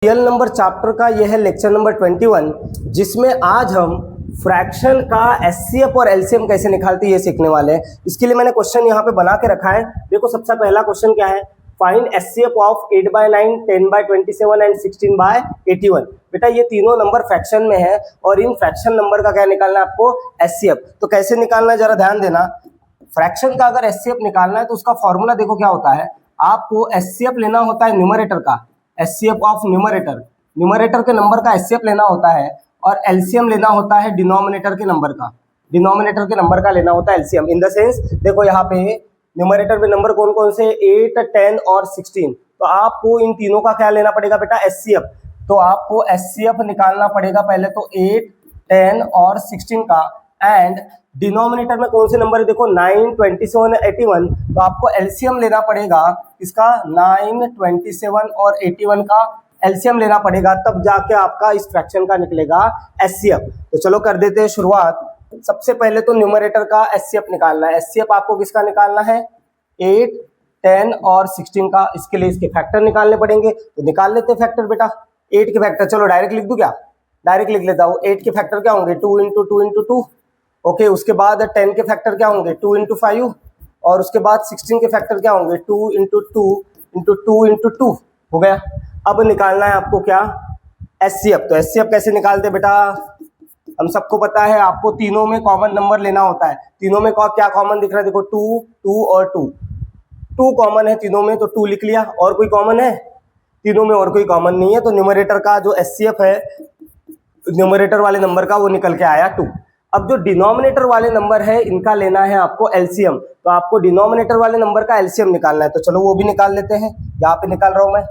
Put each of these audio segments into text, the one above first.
Real number chapter का यह है लेक्चर नंबर 21, जिसमें आज हम फ्रैक्शन का एचसीएफ और एलसीएम कैसे निकालते हैं ये सीखने वाले हैं। इसके लिए मैंने क्वेश्चन यहाँ पे बना के रखा है। देखो सबसे पहला क्वेश्चन क्या है, फाइंड एचसीएफ ऑफ 8/9, 10/27 एंड 16/81। बेटा ये तीनों नंबर फ्रैक्शन में है और इन फ्रैक्शन नंबर का क्या निकालना है आपको, एचसीएफ। तो कैसे निकालना है जरा ध्यान देना। फ्रैक्शन का अगर एचसीएफ निकालना है तो उसका फॉर्मूला देखो क्या होता है। आपको एचसीएफ लेना होता है न्यूमरेटर का, एचसीएफ ऑफ न्यूमरेटर के नंबर का एचसीएफ लेना होता है, और एलसीएम लेना होता है डिनोमिनेटर के नंबर का लेना होता है एलसीएम। इन द सेंस देखो यहाँ पे न्यूमरेटर में नंबर कौन कौन से, 8, 10 और 16। तो आपको इन तीनों का क्या लेना पड़ेगा बेटा, एचसीएफ। तो आपको एचसीएफ निकालना पड़ेगा पहले तो 8, 10 और 16 का। एंड डिनोमिनेटर में कौन से नंबर है, देखो 9, 27, 81। तो आपको एलसीएम लेना पड़ेगा इसका, 9, 27 और 81 का एलसीएम लेना पड़ेगा, तब जाके आपका इस फ्रैक्शन का निकलेगा एचसीएफ। तो चलो कर देते हैं शुरुआत। सबसे पहले तो न्यूमरेटर का एचसीएफ निकालना है। एचसीएफ आपको किसका निकालना है, 8, 10 और 16 का। इसके लिए इसके फैक्टर निकालने पड़ेंगे, तो निकाल लेते हैं फैक्टर बेटा। 8 के फैक्टर, चलो डायरेक्ट लिख दूं क्या, डायरेक्ट लिख लेता हूँ। 8 के फैक्टर क्या होंगे, 2 × 2 × 2। ओके, उसके बाद 10 के फैक्टर क्या होंगे, 2 × 5। और उसके बाद 16 के फैक्टर क्या होंगे, 2 × 2 × 2 × 2 हो गया। अब निकालना है आपको क्या, एचसीएफ। तो एचसीएफ कैसे निकालते बेटा, हम सबको पता है आपको तीनों में कॉमन नंबर लेना होता है। तीनों में क्या कॉमन दिख रहा है, देखो 2, 2 और 2 कॉमन है तीनों में, तो 2 लिख लिया। और कोई कॉमन है, तीनों में और कोई कॉमन नहीं है, तो न्यूमरेटर का जो एचसीएफ है न्यूमरेटर वाले नंबर का, वो निकल के आया 2। अब जो डिनोमिनेटर वाले नंबर है इनका लेना है आपको एलसीएम। तो आपको डिनोमिनेटर वाले नंबर का एलसीएम निकालना है, तो चलो वो भी निकाल लेते हैं। यहाँ पे निकाल रहा हूं मैं,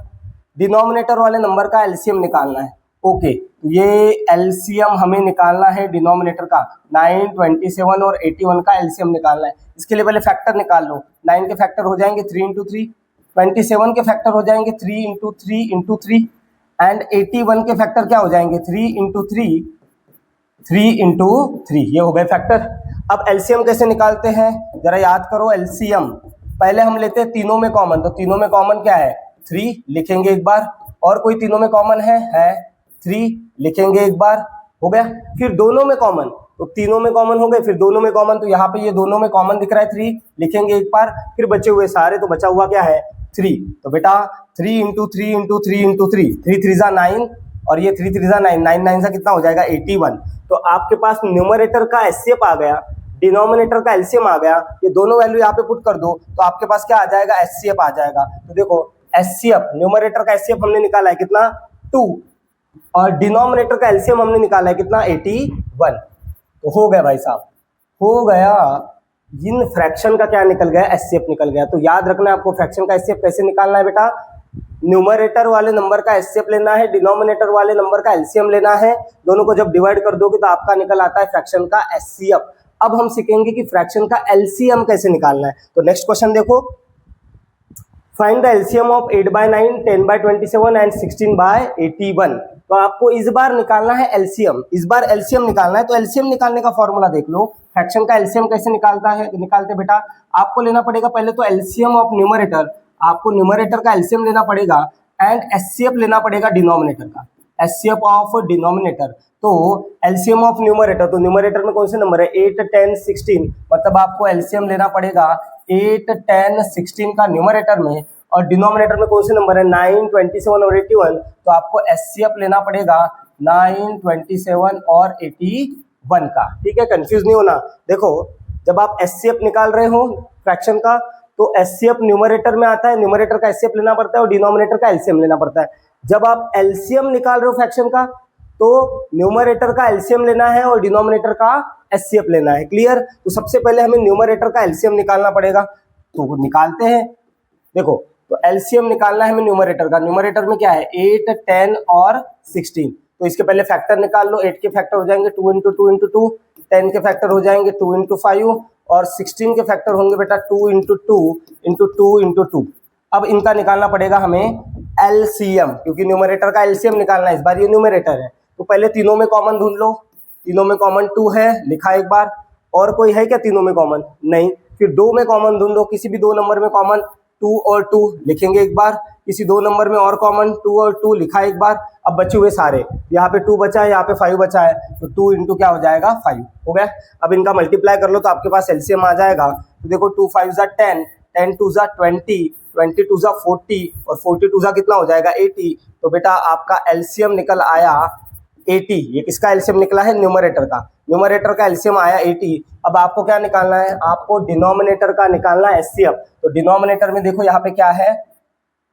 डिनोमिनेटर वाले नंबर का एलसीएम निकालना है। ओके, ये एलसीएम हमें निकालना है डिनोमिनेटर का, 9, 27 और 81 का एलसीएम निकालना है। इसके लिए पहले फैक्टर निकाल लो। 9 के फैक्टर हो जाएंगे 3 × 3, 27 के फैक्टर हो जाएंगे 3 × 3 × 3, एंड 81 के फैक्टर क्या हो जाएंगे, 3 × 3 × 3। ये हो गए फैक्टर। अब एलसीएम कैसे निकालते हैं जरा याद करो। एलसीएम पहले हम लेते हैं तीनों में कॉमन, तो तीनों में कॉमन क्या है, 3 लिखेंगे एक बार। और कोई तीनों में कॉमन है 3 लिखेंगे एक बार, हो गया। फिर दोनों में कॉमन, तो तीनों में कॉमन हो गए, फिर दोनों में कॉमन, तो यहाँ पे ये दोनों में कॉमन दिख रहा है 3 लिखेंगे एक बार। फिर बचे हुए सारे, तो बचा हुआ क्या है 3। तो बेटा 3 × 3 × 3 × 3, 3 3 जा 9 और ये 3 3 जा 9, 9 9 सा कितना हो जाएगा 81। तो आपके पास न्यूमरेटर का एचसीएफ आ गया, डिनोमिनेटर का एलसीएम आ गया। ये दोनों वैल्यू यहाँ पे पुट कर दो, तो आपके पास क्या आ जाएगा, एचसीएफ आ जाएगा। तो देखो एचसीएफ, न्यूमरेटर का एचसीएफ हमने निकाला है कितना, 2, और डिनोमिनेटर का एलसीएम हमने निकाला है कितना, 81। तो हो गया भाई साहब, हो गया। इन फ्रैक्शन का क्या निकल गया, एचसीएफ निकल गया। तो याद रखना है आपको फ्रैक्शन का एचसीएफ कैसे निकालना है बेटा। न्यूमरेटर वाले नंबर का एचसीएफ लेना है, डिनोमिनेटर वाले नंबर का एलसीएम लेना है। दोनों को जब डिवाइड कर दोगे तो आपका निकल आता है फ्रैक्शन का एचसीएफ। अब हम सीखेंगे कि फ्रैक्शन का एलसीएम कैसे निकालना है। तो नेक्स्ट क्वेश्चन देखो, find the LCM of 8/9, 10/27 and 16/81। तो आपको इस बार निकालना है एलसीएम, इस बार एलसीएम निकालना है। तो एलसीएम निकालने का फॉर्मूला देख लो। फ्रैक्शन का एलसीएम कैसे निकालते बेटा, आपको लेना पड़ेगा पहले तो एलसीएम ऑफ न्यूमरेटर, आपको न्यूमरेटर का एलसीएम लेना पड़ेगा, एंड एचसीएफ लेना पड़ेगा डिनोमिनेटर का, एचसीएफ ऑफ डिनोमिनेटर। तो एलसीएम ऑफ न्यूमरेटर, तो न्यूमरेटर में कौन से नंबर है, 8, 10, 16। मतलब आपको एलसीएम लेना पड़ेगा 8, 10, 16 का न्यूमरेटर में, और डिनोमिनेटर में कौन से नंबर है, 9, 27 और 81। तो आपको एचसीएफ लेना पड़ेगा 9, 27 और 81 का। ठीक है, कंफ्यूज नहीं होना। देखो जब आप एचसीएफ निकाल रहे हो फ्रैक्शन का, तो एचसीएफ न्यूमरेटर में आता है, न्यूमरेटर का एचसीएफ लेना पड़ता है और डिनोमिनेटर का एलसीएम लेना पड़ता है। जब आप एलसीएम निकाल रहे हो फ्रैक्शन का, तो न्यूमरेटर का एलसीएम लेना है और डिनोमिनेटर का एचसीएफ लेना है। क्लियर। तो सबसे पहले हमें न्यूमरेटर का एलसीएम निकालना पड़ेगा, तो निकालते हैं। देखो तो एलसीएम निकालना है हमें न्यूमरेटर का। न्यूमरेटर में क्या है, 8, 10 और 16। तो इसके पहले फैक्टर निकाल लो। 8 के फैक्टर हो जाएंगे 2 × 2 × 2, 10 के फैक्टर हो जाएंगे 2 × 5, और 16 के फैक्टर होंगे बेटा 2 × 2 × 2 × 2। अब इनका निकालना पड़ेगा हमें एलसीएम, क्योंकि न्यूमरेटर का एलसीएम निकालना है। इस बार ये न्यूमरेटर है, तो पहले तीनों में कॉमन ढूंढ लो। तीनों में कॉमन 2 है, लिखा एक बार। और कोई है क्या तीनों में कॉमन, नहीं। फिर 2 में कॉमन ढूंढो, किसी भी दो नंबर में कॉमन 2 और 2 लिखेंगे एक बार। किसी 2 नंबर में और कॉमन 2 और 2 लिखा एक बार। अब बचे हुए सारे, यहाँ पे 2 बचा है, यहाँ पे 5 बचा है, तो 2 इंटू क्या हो जाएगा 5 हो गया। अब इनका मल्टीप्लाई कर लो तो आपके पास एलसीएम आ जाएगा। तो देखो 2 5 ज़ा 10, 10 2 ज़ा 20, 20 2 ज़ा 40 और 40 2 ज़ा कितना हो जाएगा 80। तो बेटा आपका एलसीएम निकल आया 80। ये किसका एलसीएम निकला है? न्यूमरेटर का। न्यूमरेटर का एलसीएम आया 80। अब आपको क्या निकालना है? आपको डिनोमिनेटर का निकालना है एचसीएफ। तो डिनोमिनेटर में देखो यहाँ पे क्या है,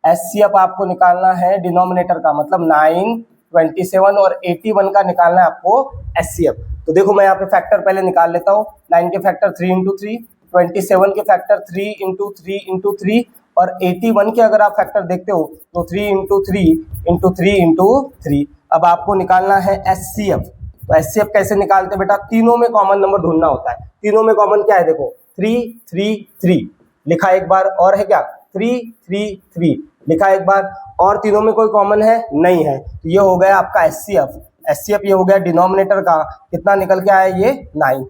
एचसीएफ आपको निकालना है डिनोमिनेटर का, मतलब 9, 27 और 81 का निकालना है आपको एचसीएफ। तो देखो मैं यहाँ पे फैक्टर पहले निकाल लेता हूँ। 9 के फैक्टर 3 इंटू 3, 27 के फैक्टर 3 इंटू 3 इंटू 3 और 81 के अगर आप फैक्टर देखते हो तो 3 इंटू 3 इंटू 3 इंटू 3। अब आपको निकालना है एचसीएफ। तो एचसीएफ कैसे निकालते बेटा? तीनों में कॉमन नंबर ढूंढना होता है। तीनों में कॉमन क्या है? देखो 3 3 3 लिखा एक बार, और है क्या 3 3 3 लिखा एक बार, और तीनों में कोई कॉमन है नहीं है। तो ये हो गया आपका एचसीएफ। एचसीएफ ये हो गया डिनोमिनेटर का, कितना निकल के आया ये 9।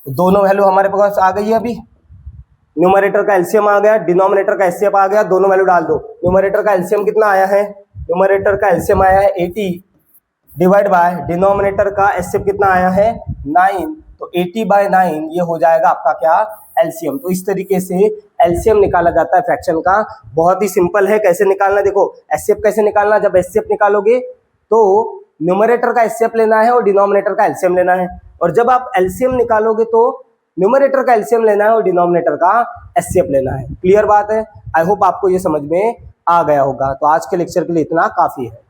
तो दोनों वैल्यू हमारे पास आ गई है। अभी न्यूमरेटर का एलसीएम आ गया, डिनोमिनेटर का एचसीएफ आ गया, दोनों वैल्यू डाल दो। न्यूमरेटर का एलसीएम कितना आया है? न्यूमरेटर का एलसीएम आया है 80 डिवाइड बाय डिनोमिनेटर का एचसीएफ कितना आया है 9। तो 80/9 ये हो जाएगा आपका क्या? एलसीएम। तो इस तरीके से एलसीएम निकाला जाता है फ्रैक्शन का। बहुत ही सिंपल है। कैसे निकालना? देखो एचसीएफ कैसे निकालना, जब एचसीएफ निकालोगे तो न्यूमरेटर का एचसीएफ लेना है और डिनोमिनेटर का एलसीएम लेना है, और जब आप एलसीएम निकालोगे तो न्यूमरेटर का एलसीएम लेना है और डिनोमिनेटर का एचसीएफ लेना है। क्लियर बात है? आई होप आपको ये समझ में आ गया होगा। तो आज के लेक्चर के लिए इतना काफी है।